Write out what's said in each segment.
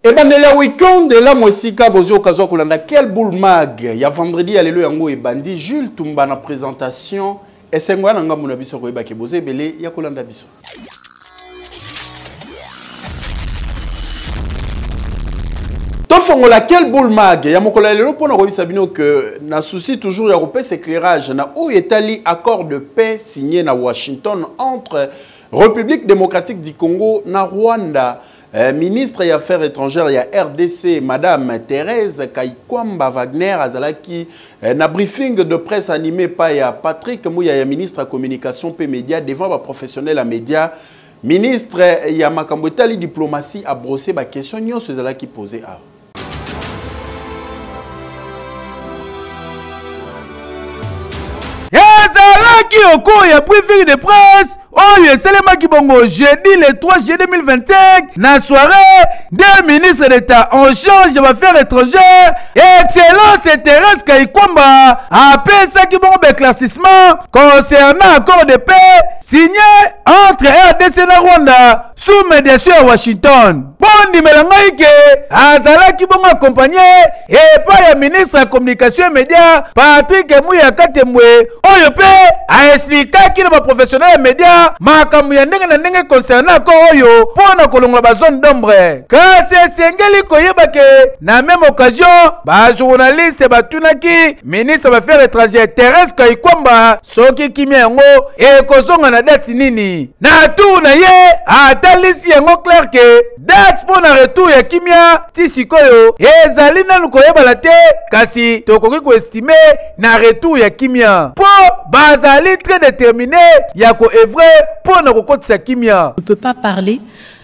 Et ben le week-end de la Moisika Bozio Kazo Kolanda quel boule mag. Il y a vendredi allez le yango et bandi Jules Tumba na présentation et c'est moi nanga mona biso ko ba ke bozé belé ya Kolanda biso. Tofongola quel boule mag. Ya mokola lelo pona ko bisabino que na souci toujours ya repé éclairage na o etali accord de paix signé na Washington entre République démocratique du Congo na Rwanda. Ministre des Affaires étrangères, il y a RDC, Madame Thérèse Kaikwamba Wagner, Azalaki, na briefing de presse animé par Patrick Mouya, ministre de la Communication et Médias, devant les professionnels à médias. Ministre, il y a Makambotali diplomatie à brosser la question, nous sommes qui posé à. Ezalaki au cours ya briefing de presse. Oh, c'est le qui bongo jeudi le 3 juillet 2025, na soirée, deux ministres d'État en charge des affaires étrangères, Excellence Thérèse Kaikwamba, appelle ça qui bongo éclaircissement concernant accord de paix signé entre RDC et Rwanda sous médiation à Washington. Bondi Melangaïke, Azalaki bongo accompagné et par le ministre de la Communication et Médias, Patrick Mouya Katemwe, Oyope, a expliqué qu'il est professionnel média. Makambu ya ndenge na ndenge concernant ko oyo pona kolongola ba zone d'ombre kasi sengeli koyeba ke na même occasion ba journaliste batunaki ministre des Affaires étrangères Thérèse Kaikwamba soki kimia yango e kozonga na date nini na tour na ye atalisi yango clair ke date pona retour ya kimia ti sikoyo ezali nanu koyeba la te kasi tokoki ko estimer na retour ya kimia po bazali très déterminé ya ko evre. On ne peut pas parler,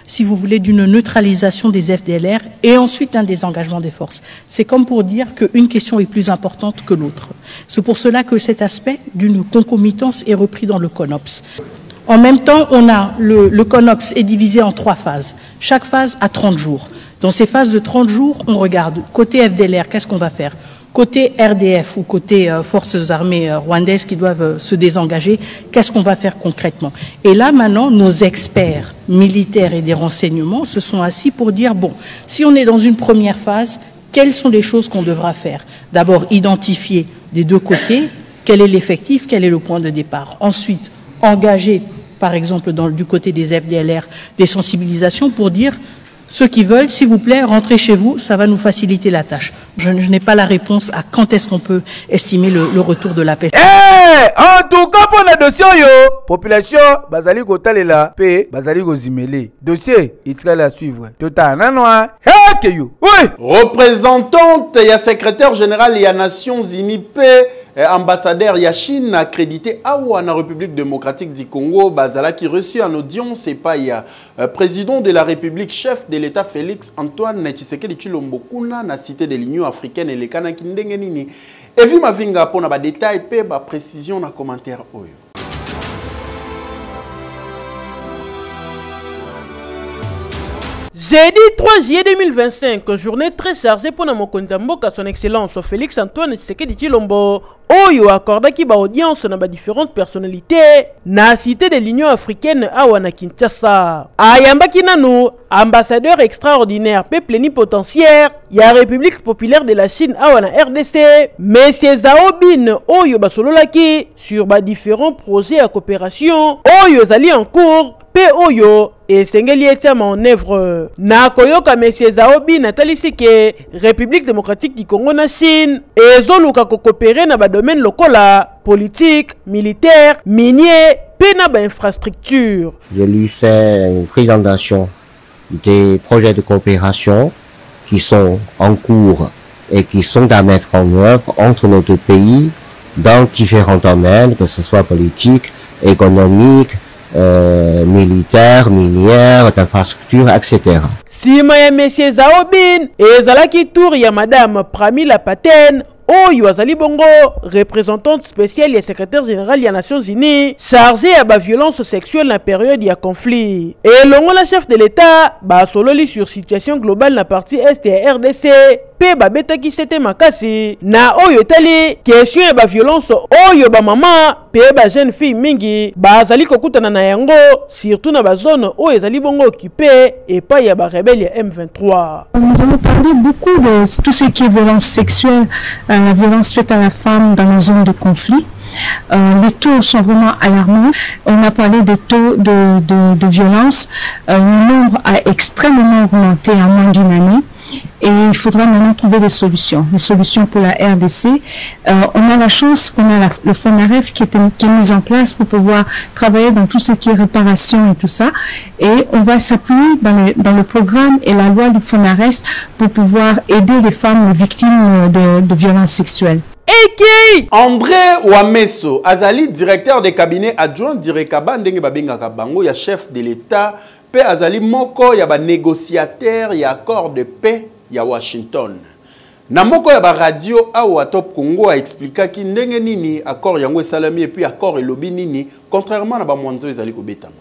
si vous voulez, d'une neutralisation des FDLR et ensuite un désengagement des forces. C'est comme pour dire qu'une question est plus importante que l'autre. C'est pour cela que cet aspect d'une concomitance est repris dans le CONOPS. En même temps, on a le CONOPS est divisé en 3 phases. Chaque phase a 30 jours. Dans ces phases de 30 jours, on regarde côté FDLR, qu'est-ce qu'on va faire ? Côté RDF ou côté forces armées rwandaises qui doivent se désengager, qu'est-ce qu'on va faire concrètement? Et là, maintenant, nos experts militaires et des renseignements se sont assis pour dire, bon, si on est dans une première phase, quelles sont les choses qu'on devra faire? D'abord, identifier des deux côtés, quel est l'effectif, quel est le point de départ. Ensuite, engager, par exemple, du côté des FDLR, des sensibilisations pour dire, ceux qui veulent, s'il vous plaît, rentrez chez vous, ça va nous faciliter la tâche. Je n'ai pas la réponse à quand est-ce qu'on peut estimer le retour de la paix. En tout cas, pour le dossier, population, Bazali Kotalela, P, Bazali Gozimele. Dossier, il sera à suivre. Tota, nanoa, oui. Représentante, il y a secrétaire général, il y a Nations Unies, P. Ambassadeur Yachine accrédité à la République démocratique du Congo, Bazala qui reçut en audience et pas président de la République, chef de l'État Félix Antoine Tshisekedi Tshilombo Kuna na cité de l'Union africaine et les Kanaki Ndengenini. Et vu ma vinga pour na détail et précision na commentaire oyo. Jeudi 3 juillet 2025, journée très chargée pour Namokonzamboka, son excellence Félix Antoine Tshisekedi Tshilombo. Oyo accordé qui ba audience na ba différentes personnalités na cité de l'Union africaine à wana Kinshasa. Ayamba kinanu ambassadeur extraordinaire pe plénipotentiaire ya République populaire de la Chine à wana RDC. Monsieur Zaobin oyo basololaki sur ba différents projets à coopération oyo zali en cours. Oyo et sengeli etiama en œuvre na koyoka monsieur Zaobi natalisi ke République démocratique du Congo na Chine et zoluka ko coopérer na ba domaine lokola politique, militaire, minier, pe na ba infrastructure. Je lui fais une présentation des projets de coopération qui sont en cours et qui sont à mettre en œuvre entre nos deux pays dans différents domaines, que ce soit politique, économique, militaire, minière, d'infrastructure, etc. Sima ya monsieur Zaobin ezalaki tour ya madame Pramila Paten oyo azali bongo représentante spéciale et secrétaire général des Nations Unies chargée à la violence sexuelle dans la période de conflit. Et l'ongo la chef de l'État ba sololi sur situation globale na partie est de RDC pe babetaki sete makasi na oyo etali question ya violence oyo mama pe jeune fille mingi bazali kokutana na yango surtout na zone oyo ezali bongo occupé et pas ya rebelle ya M23. Nous allons parler beaucoup de tout ce qui est violence sexuelle, la violence faite à la femme dans les zones de conflit. Les taux sont vraiment alarmants. On a parlé des taux de violence. Le nombre a extrêmement augmenté en moins d'une année. Et il faudra maintenant trouver des solutions pour la RDC. On a la chance qu'on a le FONAREF qui est mis en place pour pouvoir travailler dans tout ce qui est réparation et tout ça. Et on va s'appuyer dans le programme et la loi du FONARES pour pouvoir aider les femmes victimes de violences sexuelles. André Wameso, Azali, directeur de cabinet adjoint d'Irekaba, ndenge babengaka bango, ya chef de l'État, pe Azali moko ya ba négociateur ya accord de paix ya Washington. Na moko ya ba radio awa Top Congo a expliqué ki ndenge nini accord yango esalami et puis accord elobi nini contrairement na ba mwanzo ezali kobetama.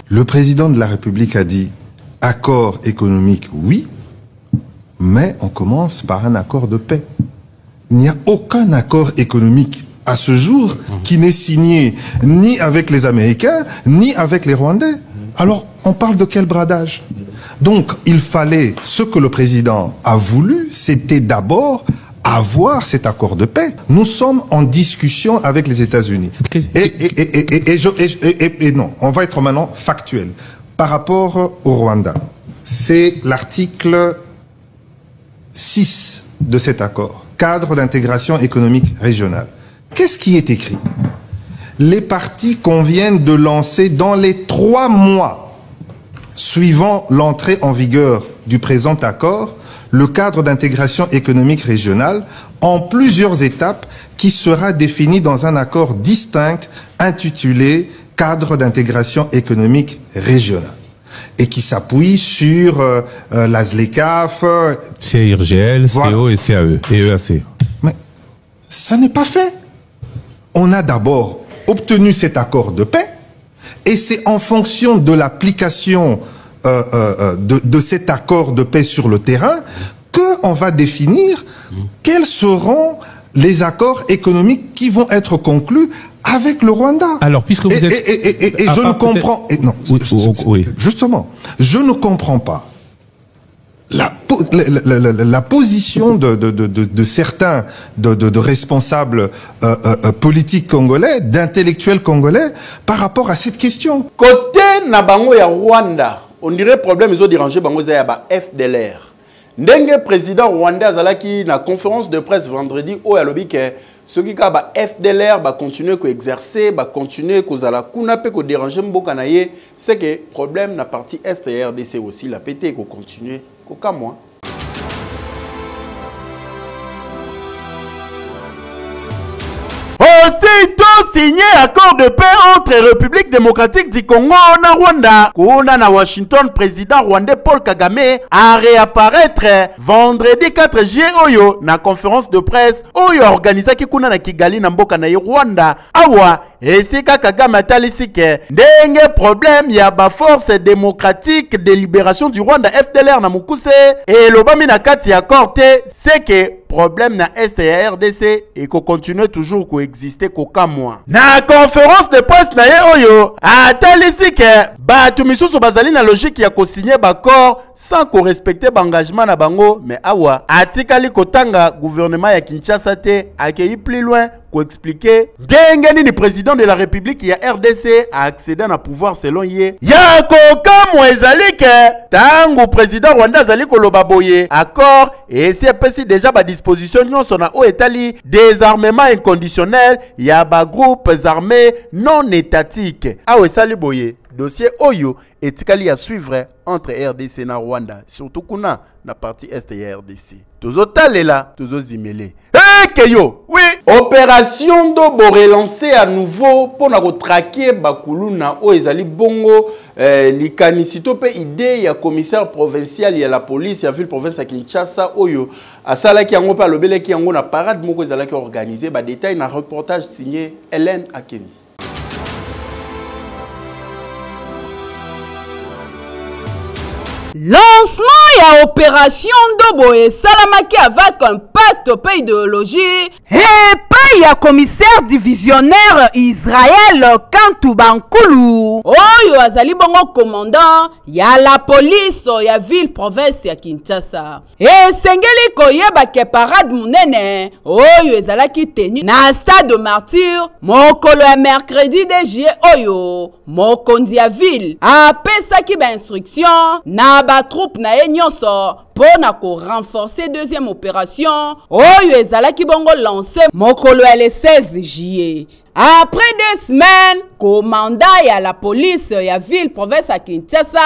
Le président de la République a dit accord économique, oui, mais on commence par un accord de paix. Il n'y a aucun accord économique à ce jour qui n'est signé ni avec les Américains, ni avec les Rwandais. Alors, on parle de quel bradage? Donc, il fallait, ce que le président a voulu, c'était d'abord avoir cet accord de paix. Nous sommes en discussion avec les États-Unis. Et non, on va être maintenant factuel. Par rapport au Rwanda, c'est l'article 6 de cet accord, cadre d'intégration économique régionale. Qu'est-ce qui est écrit? Les parties conviennent de lancer dans les 3 mois suivant l'entrée en vigueur du présent accord le cadre d'intégration économique régionale en plusieurs étapes qui sera défini dans un accord distinct intitulé cadre d'intégration économique régionale et qui s'appuie sur la ZLECAf, CIRGL, voilà. CO et CAE et EAC. Mais ça n'est pas fait. On a d'abord obtenu cet accord de paix et c'est en fonction de l'application de cet accord de paix sur le terrain qu'on va définir quels seront les accords économiques qui vont être conclus avec le Rwanda. Alors, puisque vous êtes... Et je ne comprends... non, oui. Justement, je ne comprends pas la position de certains de responsables politiques congolais, d'intellectuels congolais, par rapport à cette question. Côté Nabango ya Rwanda, on dirait problème ils ont dérangé Bango ya ba FDLR. Ndenge président Rwanda azalaki na conférence de presse vendredi au alobi ke ceux qui ba FDLR ba continuer ko exercer, ba continuer ko zala kuna pe ko déranger mboka na ye, c'est que problème na partie est et RDC aussi la pété ko continuer ko kamwa. Aussitôt signé accord de paix entre République démocratique du Congo et Rwanda. Kuna na Washington, président rwandais Paul Kagame a réapparaître vendredi 4 juillet oyo na conférence de presse oyo organisé kuna na Kigali na mboka na Rwanda. Awa esika Kagame atalisike ndenge problème ya ba force démocratique de libération du Rwanda FDLR na mukuse et lobami na kati accord te c'est que problème na Est et RDC et qu'on continue toujours coexister qu'aucun mois. Na conférence de presse na ye oyo, atalisi ke batu misusu bazali na logique ya ko signer bakor sans ko respecter bangagement na bango, mais awa atikali kotanga gouvernement ya Kinshasa te akei plus loin ko expliquer ndenge nini président de la République ya RDC a accédé na pouvoir selon ye. Ya kokamwa ezali ke tango président Rwanda azali koloba boye accord et c'est déjà ba disposition nyonso na o etali désarmement inconditionnel ya ba groupes armés non étatiques. Awe sali boye dossier oyo etikali à suivre entre RDC na Rwanda, surtout kuna na partie est et RDC. Tozo talela, tozo zimele. Keyo, oui. Opération Dobo relancée à nouveau pour na retraquer Bakuluna o ezali bongo likanisito pe idée ya commissaire provincial ya la police ya ville province à Kinshasa oyo asala ki yango pa lobele ki yango na parade moko ezala ki organisé ba détail na reportage signé Hélène Akendi. Lancement et opération Ndobo et Salamaki avec un pacte au pays idéologie. Et pays à commissaire divisionnaire Israël Kantu Bankulu. Oyo azali bongo commandant ya la police ya ville province ya Kinshasa. Et sengeli koyeba ke parade munene oyo ezalaki tenu na stade de martyr mokolo ya mercredi de juillet oyo mokonzi ya ville apesaki ba instruction na ba troupe na ye nyonso pona ko renforcer deuxième opération oyo ezalaki bongo lancé mokolo ya le 16 juillet. Après 2 semaines, commandant ya la police ya ville province à Kinshasa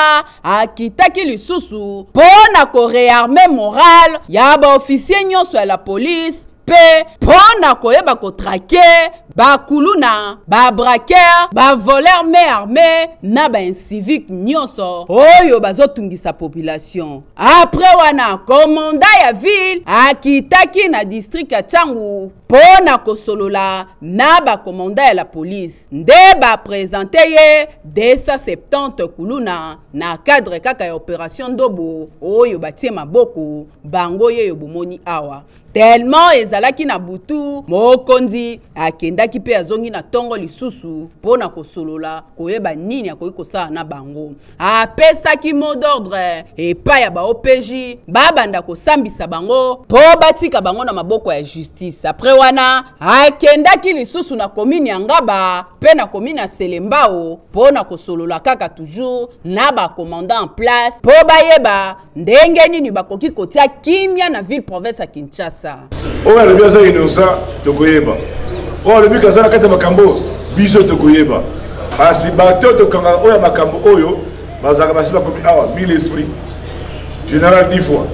a kitaki lisusu pona ko réarmer moral ya ba officier nyonso ya la police pe pona koyeba ko traquer ba kuluna ba braqueur ba voleur mais armé na ba civique nyonso oyo bazotungisa population. Après wana commandant ya ville akitaki na district ya Tsangu pona kosolola na ba commandant ya la police nde ba présenter ye 270 kuluna na cadre kaka ya opération Ndobo oyo batie maboko bango ye yo bomoni awa. Tellement ezalaki na butu mokonzi akendaki pe azongi na tongo lisusu pona kosolola koyeba nini akoki kosala na bango. Apesaki mot d'ordre epai ya ba OPJ babanda kosambisa bango po batika bango na maboko ya justice. Après wana akendaki lisusu na commune ya Ngaba pe na commune ya Selembao pona kosolola kaka toujours na ba commandant en place po bayeba ndenge nini bakoki kotia kimia na ville province ya Kinshasa. Oya le biaza inosa tokoyeba. Oya le bika zana kata makambo biso tokoyeba. Asi bato tokanga oya makambo oyo bazaka basiba komi awa 1000 esprits. Général 10 fois.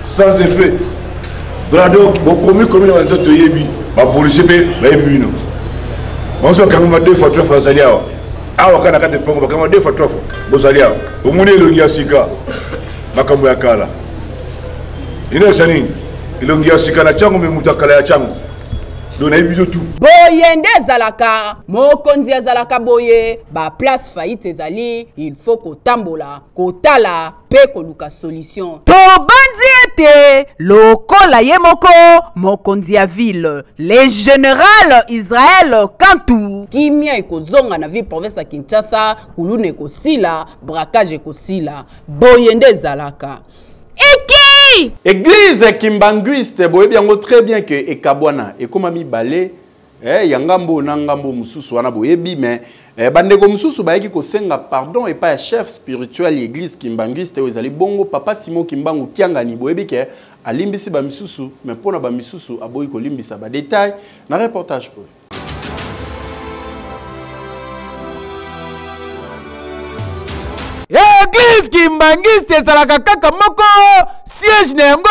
Sans effet. Brado bokomi komi na nzoto yebi. Ba policier be ba yebi bino. Bonso kanga 2 fois 3 fois zaliawa. Awa kana kata pongo kanga 2 fois 3 fois. Bozaliawa. Omune longia sika. Makambo ya kala. Ina chani. Ilongia sikana changu memutakala ya changu. Dona ibido tu. Boyende zalaka. Mokonzi zalaka boye. Ba place faillite ezali. Il faut kotambola. Kotala. Pe koluka solution. To bandiete. Lokola yemoko. Mokonzi ya ville. Le général Israël Kantu. Kimia ekozonga na ville province ya Kinshasa. Kulune ekosila. Braquage ekosila. Boyende zalaka. Église Kimbanguiste, boyebi yango très bien que ekabwana ekomami balé yangambo na ngambo mususu wana boyebi mais bandeko mususu bayeki kosenga pardon et pas chef spirituel église Kimbanguiste ezali bongo papa Simon Kimbangu kiangani boyebi ke alimbisi ba misusu mais pona ba misusu aboyi ko limbisa ba détail na reportage oyo. Église Kimbanguiste ezalaka kaka moko siège nengo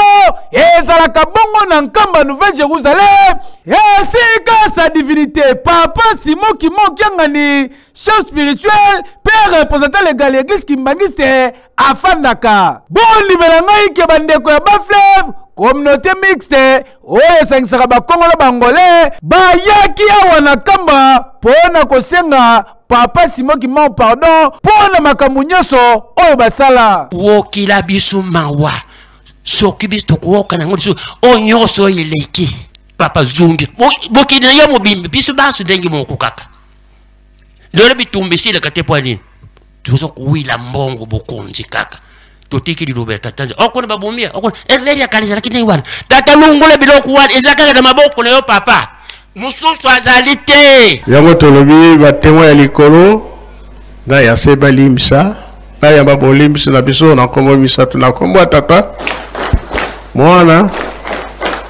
ezalaka bongo na nkamba Nouvelle Jérusalem esika sa divinité papa Simon Kiangani chef spirituel père représentant légal église Kimbanguiste afandaka bon libela ngai ke bandeko ya bafleuve communauté mixte oyo esangisaka bakongo na bangolais bayaki awa na kamba pona kosenga papa Simon Kimbangu pardon pona makambo nyonso oyo basala wokila biso mawa soki biso tokowoka nango liso oyo nyonso eleki papa zungi bokina yo mobimbi biso baso ndenge moko kaka lelo bitumbisile kate po nini tuzo kuwila mbongo bokonzi kaka totiki lilobe tatanza okona babumia okona eleri akalisa lakini wana tata lungule biloko wana ezaka na maboko na yo papa mususu azali te yango tolobi batemo ya likolo na ya seba limsa na ya babolimsa na biso na kombo misatu na kombo tata mwana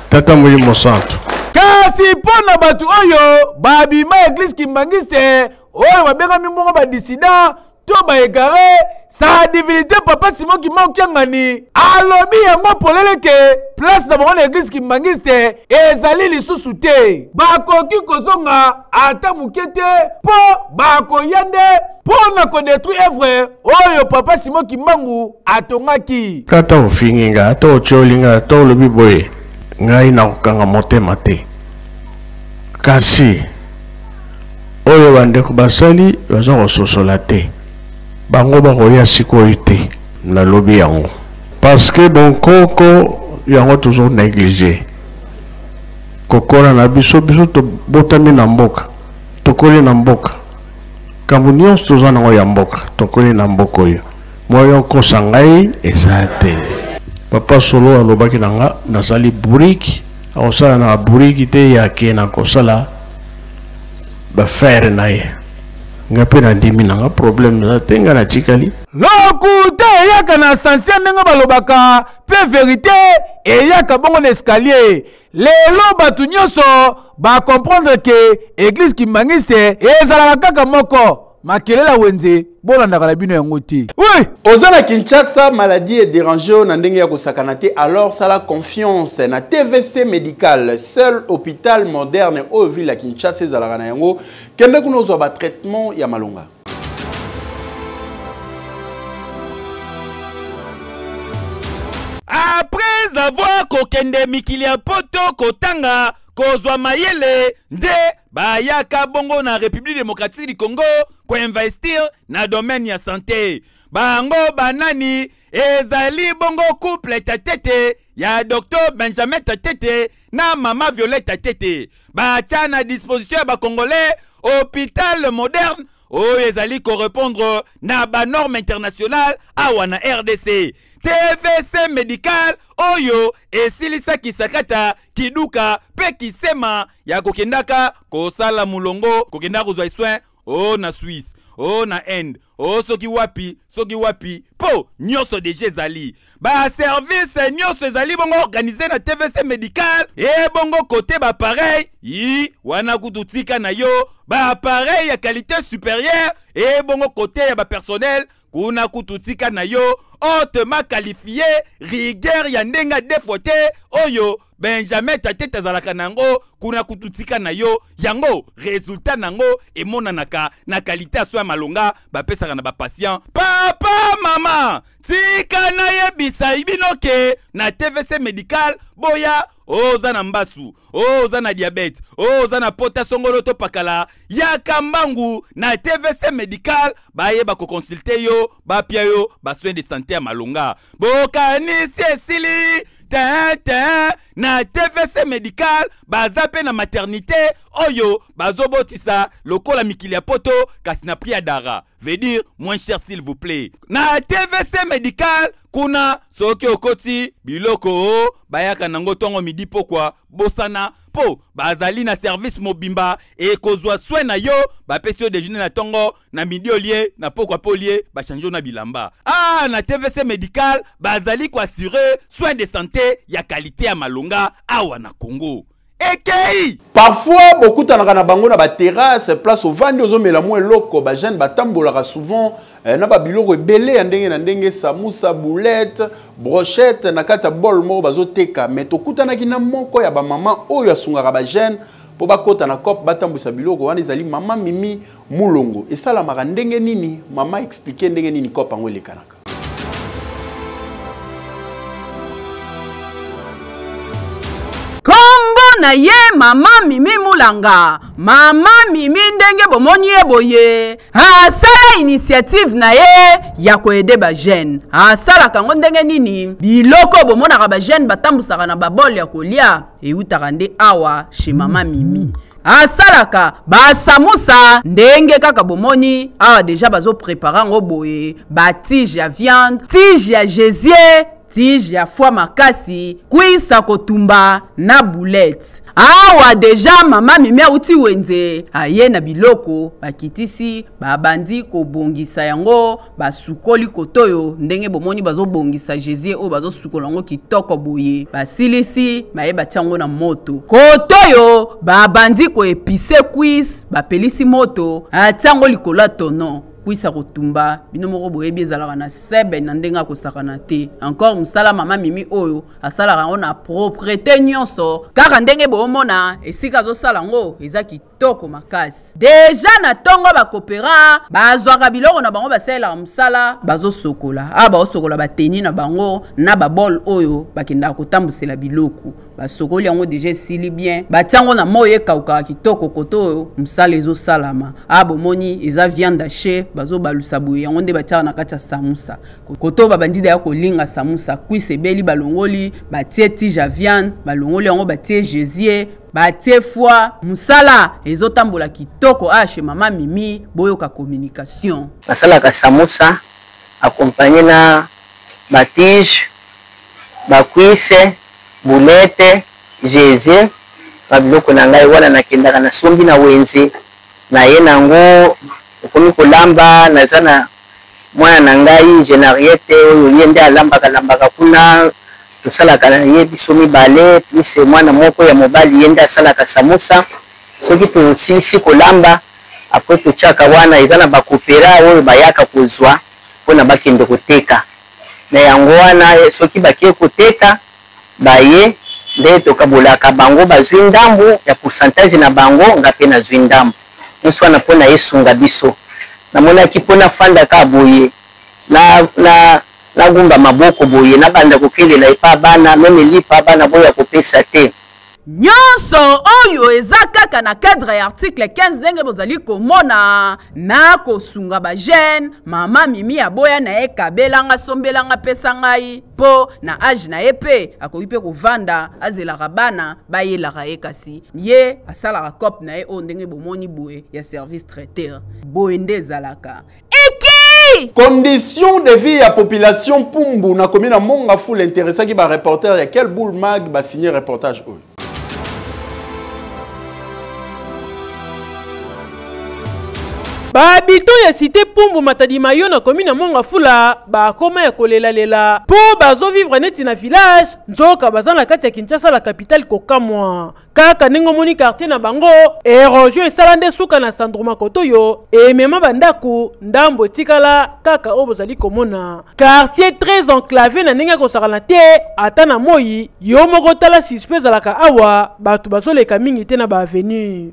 tata Molimo Santo kasi pona batu oyo babima église Kimbanguiste oyo babengami mbongo ba dissident to ba égaré sa divinité papa Simon Kimbangu kiangani alobi yango poleleke place na bongo église Kimbanguiste ezali lisusu te bakoki kozonga ata mukete po bakoyande pona ko détruire œuvre oyo papa Simon Kimbangu atongaki kata ofinginga ata ocholinga ata olobi boye ngai na kokanga motema te kasi oyo bandeko basali baza kososola te bango bakoya sikoyo te na lobby yango parce que bon koko yango toujours négligé kokola na biso to botami na mboka tokoli na mboka kambo nyonso toza nango ya mboka tokoli na mboka oyo moyo kosa ngai eza te papa solo alobaki nanga nazali buriki akosala na buriki te yake na kosala bafere na ye nga mpe na ndimi nanga problème naza te nga na tikali lokute eyaka na sansia ndenge balobaka mpe verité eyaka bongo na escalier lelo bato nyonso bacomprendre ke église kimbangiste ezalaka kaka moko makelela wenze bolandaka na bino yango te. Oui, ozana Kinshasa maladie dérangée na ndenge ya kosakana te, alors ça la confiance na TVC médical, seul hôpital moderne au ville à Kinshasa ezalaka na yango kende kuna ozwa ba traitement ya malonga. Après avoir kokende mikili ya poto kotanga kozwa mayele nde bayaka bongo na République démocratique du Congo ko investir na domaine ya santé. Bango banani ezali bongo couple tatete ya Dr Benjamin Tatete na Mama Violette Tatete. Bacha na disposition ba congolais hôpital moderne o ezali correspondre na ba norme internationale awa na RDC. TVC médical oyo esilisa kisakata kiduka pe kisema ya kokendaka kosala mulongo kokenda kozwa soin o na Suisse o na Inde o soki wapi po nyoso deje ezali ba service nyoso ezali bongo organisé na TVC médical e bongo côté ba pareil yi wana kututika na yo ba pareil ya qualité supérieure e bongo côté ya ba personnel kuna kututika na yo hautement qualifié rigueur ya ndenga defote oyo Benjamin Tatete azalaka nango kuna kututika na yo yango résultat nango emonanaka na qualité soin malonga bapesaka na ba patient papa mama tika na yebisa ibinoke na TVC médical boya oza na mbasu oza na diabète oza na pota songolo to pakala ya kambangu na TVC médical baye ba ko consulter yo ba pia yo ba soin de santé ya malonga bokanisi esili na TVC médical bazape na maternité oyo bazobotisa lokola mikili ya poto kasi na prix ya dara veut dire moins cher s'il vous plaît na TVC médical kuna soki okoti biloko bayaka nango tongo midi pokwa bosana po bazali na service mobimba e kozwa soin na yo bapesi yo déjeuner na tongo na midi olie na pokwa polie bachange na bilamba na TVC médical bazali ko assurer soin de santé ya qualité ya malonga awa na Congo. Okay. Parfois, beaucoup de bango na ba terrasse, place au vandi ozo melamo eloko, ba jeune batambolaka souvent na ba biloko ebele ndenge na ndenge samoussa, boulette, brochette na kata bol mo bazo teka, mais tokutana kina moko ya ba maman oyo asungaka ba jeune po ba kota na cop batambusa biloko wana ezali mama Mimi Mulongo. Et ça la maka ndenge nini, mama expliquer ndenge nini cop ango elekanaka. Na ye mama Mimi Mulanga mama Mimi ndenge bomoni boye asala initiative na ye ya koede ba jeune asala kango ndenge nini biloko bomona ba jeune batambusaka na babol ya kolia eutaka nde awa chez mama Mimi asalaka basamusa ndenge kaka bomoni awa deja bazo prépara ngo boye ba tige ya viande tige ya gésier tige ya foie makasi kwisa kotumba na boulette awa deja mama Mimi uti wenze aye na biloko bakitisi babandi kobongisa yango basukoli kotoyo ndenge bomoni bazobongisa Jésus o bazosukola ngo kitoko boye basilisi maye batiango na moto kotoyo babandi ko épicé cuisse bapelisi moto atiango likola tono kwisa kotumba bino moko boyebi ezalaka na sebe na ndenga kosakana te encore musala mama Mimi oyo asalaka ngo na propreté nyonso kaka ndenge bomona esika azosala ngo eza kitoko makasi deja na tongo bakopera bazwaka biloko na bango basalelaka musala bazosokola bazosokola bateni na bango na babol oyo bakendaka kotambusela biloko basokoli yango déjà esili bien batiango na moyo ekauka kitoko koto oyo mosala ezosalama bomoni eza viande haché bazobalusa boye yango nde batiaka na kati ya samusa koto babandi daya kolinga samusa kwisa ebeli balongoli batie tige ya viande balongoli yango batie gésier batie foi musala ezotambola kitoko chez mama Mimi boyoka communication basalaka samusa accompagné na batige bakwise boulette gésier babiloko na ngai wana nakendaka na sombi na wenze na ye nango okomi kolamba naza na mwana na ngai Genariette oyo ye nde alambaka kuna tosalaka na ye biso mibale plus mwana moko ya mobali ye nde asalaka samusa soki tosilisi kolamba apres totiaka wana eza na bakopera oyo bayaka kozwa mpona bakende koteka na yango wana soki bakie koteka baye nde tokabolaka bango bazwi ndambo ya pourcentage na bango nga mpe nazwi ndambo nyonso wana mpona esunga biso namonaki mpona fandaka boye nagumba maboko boye nabanda kokelela epa bana meme lipa bana boya kopesa te nyonso oyo eza kaka na cadre ya article 15 ndenge bozali komona na kosunga ba jeune mama Mimi aboya na ekabelanga sombelanga pesa ngai po na age na epe akoyi pe kovanda azelaka bana bayelaka ekasi ye asalaka cop na ye o ndenge bomoni boye ya service traiteur boye nde ezalaka condition de vie à population Pumbu na commune à Mongafou intéressant qui va reporter il y a quel boule mag va signer reportage eux. Babito ya cité Pumbu Matadi Mayo na commune Mongafula ba koma ya kolela lela po bazo vivre neti na village nzoka bazana kati ya Kinshasa la capitale kokamwa kaka ningo moni quartier na bango erosion esalande suka na sandroma kotoyo emema bandaku ndambo tikala kaka obozali komona quartier très enclavé na ninga kosakana te ata na moi yo moko tala suspect zalaka awa batu bazoleka mingi te na ba avenue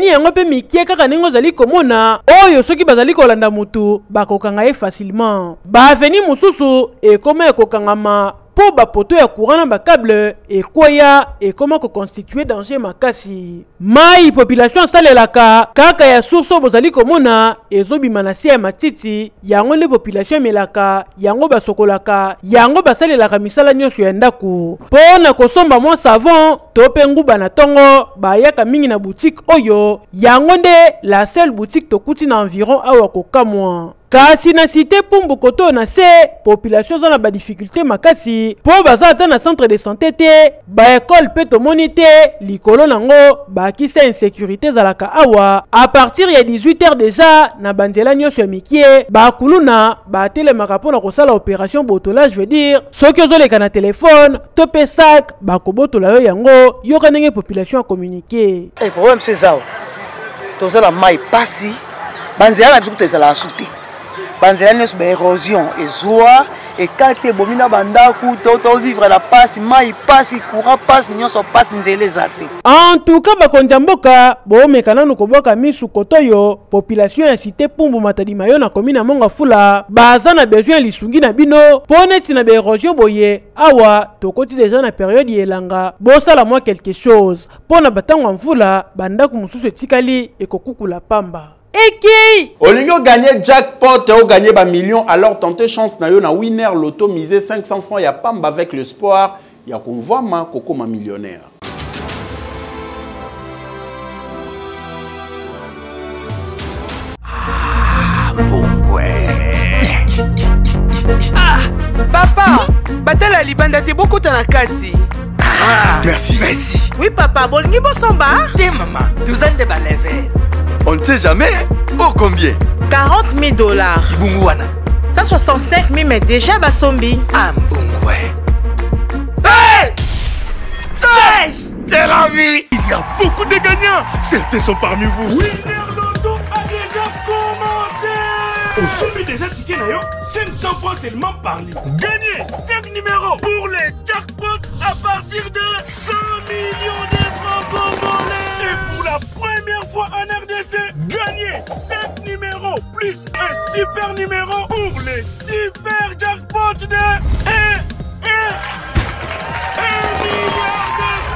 yango pe mikie kaka ningo zali komona oyo soki bazali kolanda mutu bakokanga ye facilement ba avenue mususu ekoma ekokangama po bapoto ya courant na bakable ekoya ekoma koconstituer danger makasi mai population salelaka kaka ya source bozali komona ezobima na ya matiti yango le population melaka yango basokolaka yango basalelaka misala nyonso ya ndaku po na kosomba mwa savon to pe nguba na tongo bayaka mingi na boutique oyo yango nde la seule boutique tokuti na environ awa kokamwa kasi na cité Pumbu koto na se population za na ba difficulté makasi po baza ata na centre de santé te ba école pe to monité likolo nango ba kisa insécurité zalaka awa à partir ya 18h déjà na banzela nyonso ya mikie ba kuluna ba telemaka pona kosala opération botolage veut dire soki ozoleka na téléphone to pe sac ba kobotola yo yango yo kanenge population a communiquer problème c'est ça tozala mai pasi banzela na biso tezala souté banzela nyonso ba érosion ezwa ekati ebomina bandaku to vivre la passe mai passe courant passe nyonso passe nzela ezate en tout cas bakonzi ya mboka boomeka nanu koboka misu kotoyo population ya cité Pumbu Matadi Mayo na commune ya Mongafula baza na besoin lisungi na bino po neti na baérosion boye awa tokoti deja na période yelanga bosala mwa quelque chose po na batango ya mvula bandaku mosusu etikali ekokukula pamba. Eki! Olingo gagné jackpot ou gagné ba million alors tentez chance na yo na winner loto misé 500 francs ya pamba avec l'espoir ya konvoa ma koko ma millionnaire. Papa, batala libanda te beaucoup na kati. Merci. Oui papa, bolingi bosomba? Te maman, 12 ans de balève. On ne sait jamais. Oh combien? 40 000 dollars. Ibunguana. 165 000 mais déjà basombi. Ah mbungwe. Hey! C'est la vie. Il y a beaucoup de gagnants. Certains sont parmi vous. Winner Loto a déjà commencé. Au sommet déjà ticket d'ailleurs, 500 francs seulement par livre. Gagnez 5 numéros pour les jackpots à partir de 100 millions de francs congolais. Et pour la première fois en RDC, gagnez 7 numéros plus un super numéro pour les super jackpots de 1 milliard de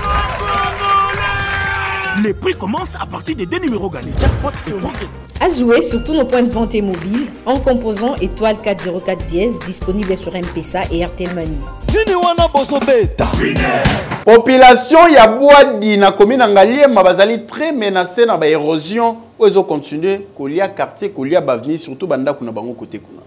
Les prix commencent à partir des 2 numéros gagnés. Jackpot et progrès. À jouer sur tous nos points de vente et mobiles en composant étoile 404 dièse disponible sur M-Pesa et RTL Money. Population ya Boadi na commune Ngaliema bazali très menacée na ba érosion où ils ont continué kolia quartier kolia bavni surtout banda kuna bango côté kuna.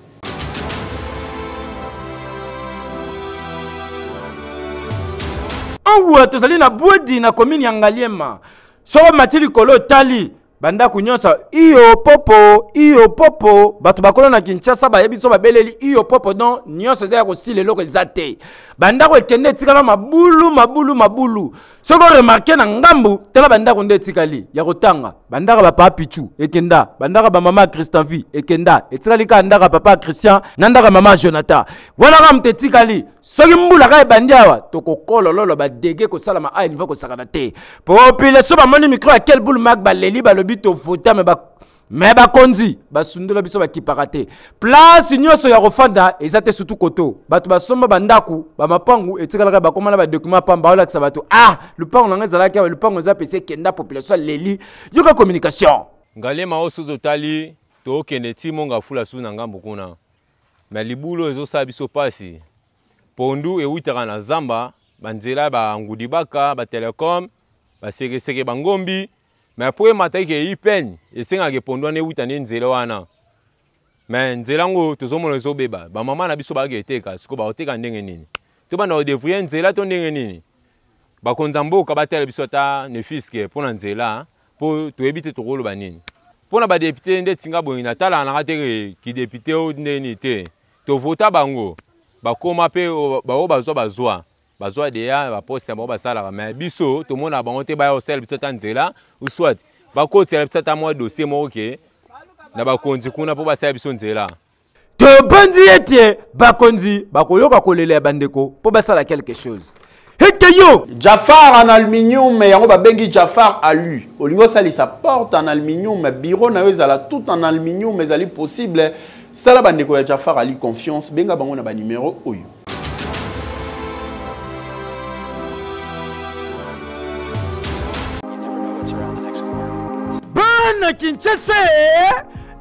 Anwa tozali na Boadi na commune ya Ngaliema. So matili kolo tali banda kunyonsa iyo popo bato bakolo na Kinshasa ba yebiso ba beleli iyo popo don nyonso za ko sile loko zate banda ko ekende tikala mabulu soko remarquer na ngambu tela banda ko ndetikali ya kotanga banda ka papa Pichu ekenda banda ka mama Christian ekenda etikali ka ndaka papa Christian nandaka mama Jonathan wana ka mtetikali soki mbula ka bandiawa tokokolo lolo ba dege ko sala ma ai niveau ko sakana te population ba moni micro à quel boule mag ba leli ba bito vota me ba konzi ba sundela biso ba kipakate place nyoso ya kofanda ezate surtout koto bato ba somba bandaku ba mapangu etikala ba komala ba document pamba ola tsa bato lupango nanga zalaka lupango za PC kenda population leli yoka communication Ngaliema oso totali to kende timo nga fula suna ngambo kuna me libulo ezo sa biso pasi pondu e witaka na zamba banzela ba ngudibaka ba telecom ba seke bangombi. Mais pour matin que ipen et c'est un répondant ne wita ne nzela wana mais nzela ngo tozomo lezo beba ba mama na biso ba geteka siko ba oteka ndenge nini to bana devrier nzela to ndenge nini ba konzambo ka batela biso ta ne fiske pour nzela pour to ebite to rolo banini pour na ba député nde tinga boyina tala na kateke ki député o ndeni te to vota bango ba koma pe ba o bazwa bazwa deya ba poste ba basala mais biso to mona ba onte ba o sel biso tanzela ou soit ba ko tele biso ta mo dossier mo ke na ba konzi kuna po ba sala biso nzela to bandi ete ba konzi ba koyoka kolele bandeko po basala quelque chose Hekeyo Jafar en aluminium yango ba bengi Jafar alu olingo sali sa porte en aluminium bureau na ezala tout en aluminium mais ali possible sala bandeko ya Jafar ali confiance benga bango na ba numéro oyo. Bana Kinshasa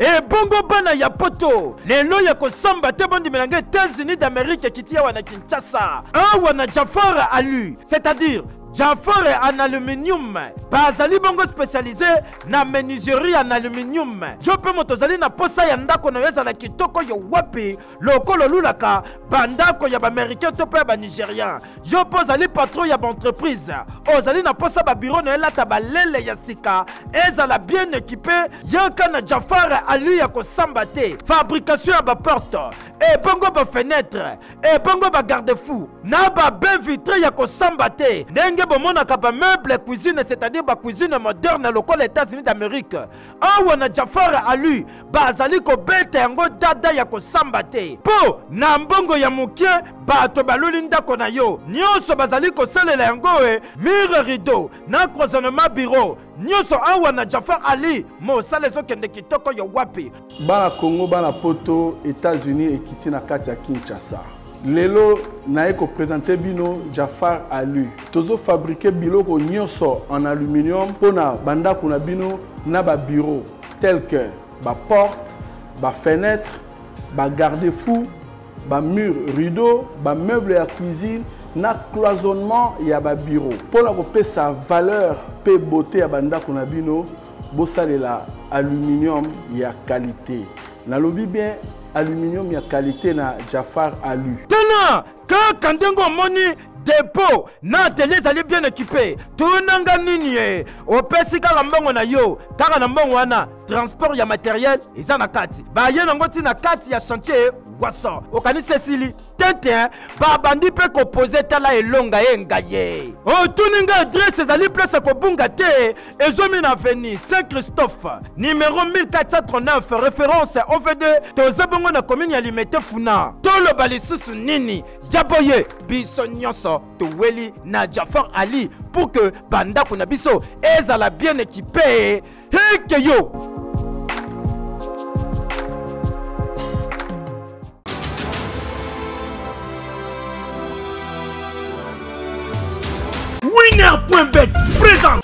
et bongo bana ya poto lelo ya kosamba te bondi melanga États-Unis d'Amérique kitia wana Kinshasa wana Jafar alu c'est-à-dire Jafar en aluminium bazali bongo spécialisé na menuiserie en aluminium jope motozali na posa ya ndako na yeza na kitoko yo wapi lokolo lulaka bandako ya ba américain to pe ba nigérien yo pozali patron ya ba entreprise ozali na posa ba bureau na elata ba lele ya sika ezala bien équipé yaka na Jafar alu ya kosamba te fabrication ya ba porte et bongo ba fenêtre et bongo ba garde-fou na ba bain vitré ya kosamba te ndenge bomona ba meuble cuisine c'est-à-dire ba cuisine moderne local États-Unis d'Amérique awana Jafar alu bazali ko bete yango dada ya kosamba te po na mbongo ya mukie bato baluli ndako na yo nyonso bazali ko salela yango mur rideau na cloisonnement bureau nyonso awana Jafar ali mo salezo kende kitoko yo wapi bana Congo bana poto États-Unis et kiti na kati ya Kinshasa lelo na eko présenter bino Jafar alu tozo fabriquer biloko nyonso en aluminium pona banda kuna bino na ba bureau tel que ba porte ba fenêtre ba garde-fou ba mur rideau ba meuble à cuisine na cloisonnement ya ba bureau pona ko pe sa valeur pe beauté ya banda kuna bino bosalela aluminium ya qualité na lobi bien aluminium ya qualité na Jafar alu. Tena ka kandengo moni dépôt na atelier zali bien équipé. Tunanga nini opesi kaka mbongo na yo kaka na mbongo wana transport ya matériel eza na kati. Ba ye nango ti na kati ya chantier waso. Okani Cécilie tete ba bandi pe ko poser tala elonga yenga ye. O tuninga adresse zali place ko bunga te ezomi na avenue Saint-Christophe numéro 1439 référence OV2 tozabongo na commune ya Limete Funa. Tolo balisusu nini jaboye biso nyonso toweli na Jafar Ali pour que banda kuna biso ezala bien équipé. Hekeyo Winner.bet présente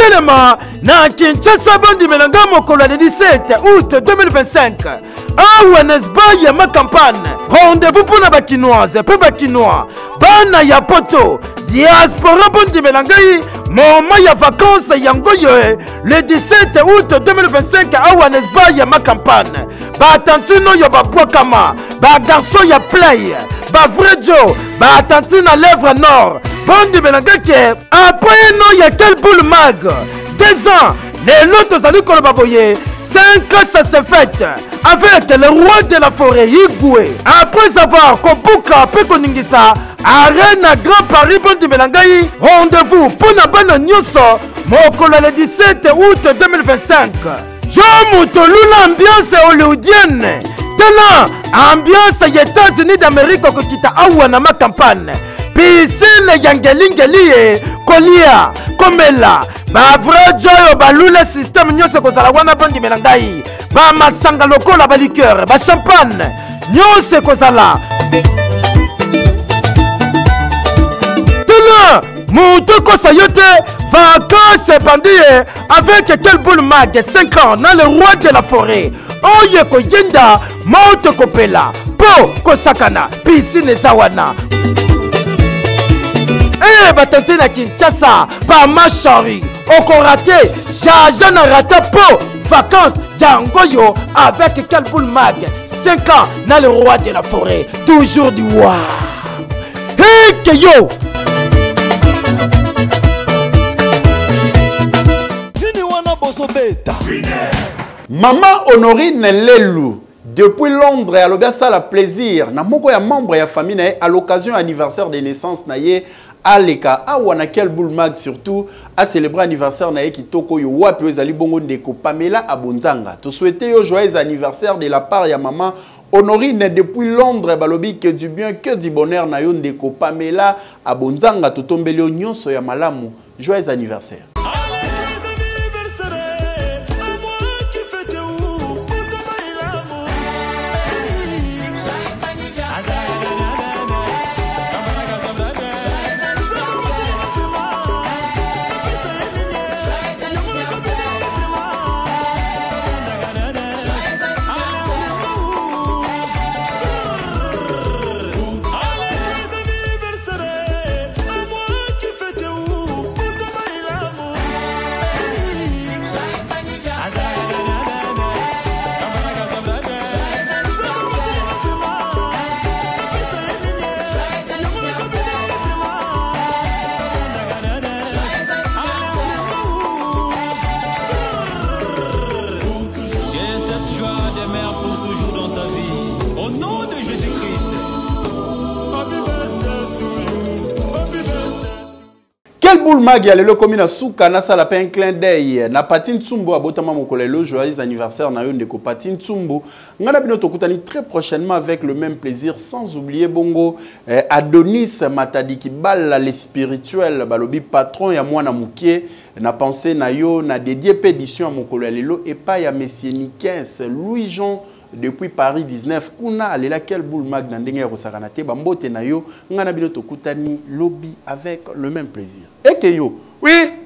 Totelema na Kinshasa bandi melanga mokolo le 17 août 2025. Awanesba ya ma campagne. Rendez-vous pour na bakinoise, pe bakinois. Bana ya poto, diaspora bandi melangai, moment ya vacances yangoyo le 17 août 2025 awanesba ya ma campagne. Ba tantino yo ba bwakama, ba garçon ya play, ba vrai Joe, ba tantina lèvre nord. Bandi melangake après non ya quel boule mag 2 ans les lotos ali kolobaboye 5 ans ça se fête avec le roi de la forêt Igwe après avoir kobuka pe koningisa arena Grand Paris. Bandi melangai rendez-vous pour na bana nyoso mokolo le 17 août 2025. Jomo tolula ambiance hollywoodienne tena ambiance ya États-Unis d'Amérique kokita awa na ma campagne. Piscine yangelingelie kolia komela ba vrai joyo balula système nyose kozala wana bandi melangai ba masanga lokola ba liqueur ba champagne nyose kozala tena mutu kosa yote vacances bandie avec quel boule mag 5 ans dans le roi de la forêt oye koyenda moto kopela po kosakana piscine zawana. Eh, batante na Kinshasa, pas ma chérie. Au raté, j'ai raté pour vacances Yangoyo avec quel boule mag 5 ans dans le roi de la forêt. Toujours du waouh. Hey, Keyo. Maman Honorine Lelou. Depuis Londres, à l'Obia la plaisir. Na moko ya membre ya famille à l'occasion anniversaire de naissance naye Aleka awana quel boule mag surtout à célébrer anniversaire naye kitoko yo wapi ezali bongo ndeko Pamela Abonzanga. To souhaiter yo joyeux anniversaire de la part ya maman Honorine depuis Londres balobi que du bien que du bonheur na yo ndeko Pamela Abonzanga to tombeli nyonso ya malamu. Joyeux anniversaire. Boule mag ya lelo komi na suka na sala pe un clin d'œil na Patine Tsumbo abotama mokolelo joyeux anniversaire na yo ndeko Patine Tsumbo ngana bino tokutani très prochainement avec le même plaisir sans oublier bongo Adonis Matadiki Bala les spirituels balobi patron ya mwana mukie na pensée na yo na dédié pédition à mokolelo et pas ya Monsieur Nikens Louis Jean depuis Paris 19 kuna alela quel boule mag na ndenge ya kosakana te bambote na yo ngana bino tokutani lobby avec le même plaisir. Et que yo, oui.